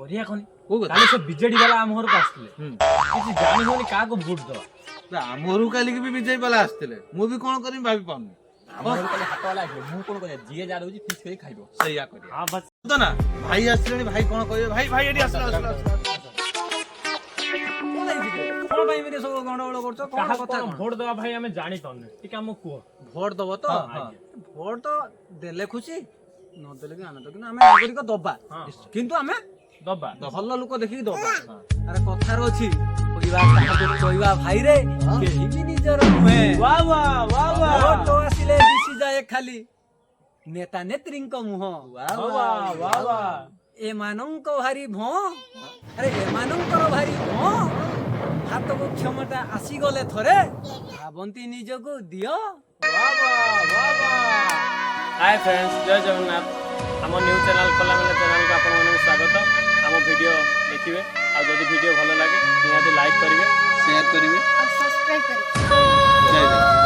करिया कोनी को कथा काली से बीजेडी वाला हम घर को आस्थिले किछि जानि होनी का को वोट दवा आमरू काली के भी विजय वाला आस्थिले मु भी कोन करिम भाबी पाउनी हमर काली हाथ वाला आइले मु कोन करिया जिए जा रहउजी फिक्स करी खाइबो सहीया करिया हां बस तो ना भाई आस्थिले भाई कोन कहियो भाई भाई एडी आस्ला कोन भाई मेरे सब गंडगोल करछो कोन कहा कथा कोन वोट दवा भाई हमें जानि तने ठीक हम को भोट दबो तो हां भोट तो देले खुशी न देले कि आनंद कि हमें नागरिक दबा किंतु हमें दबा भल लोक देखि दबा अरे कथार अछि कहबा काहा कहबा भाई रे केही भी निजर नुहे वाह वाह वाह वाह भोट तो आसिले दिसि जाए खाली नेता नेत्रींक मुह वाह वाह वाह वाह एमानंक भारी भो अरे एमानंकर भारी भो हाथ को क्षमता आसी गले थरे भाबंती निजको दियो वाह वाह वाह वाह हाय फ्रेंड्स जय जगन्नाथ हम न्यू चैनल खोला मेला चैनल का आपन मन स्वागत हम वीडियो देखिबे आ जदि वीडियो भलो लागे निहाती लाइक करिवे शेयर करिवे और सब्सक्राइब करें। जय जय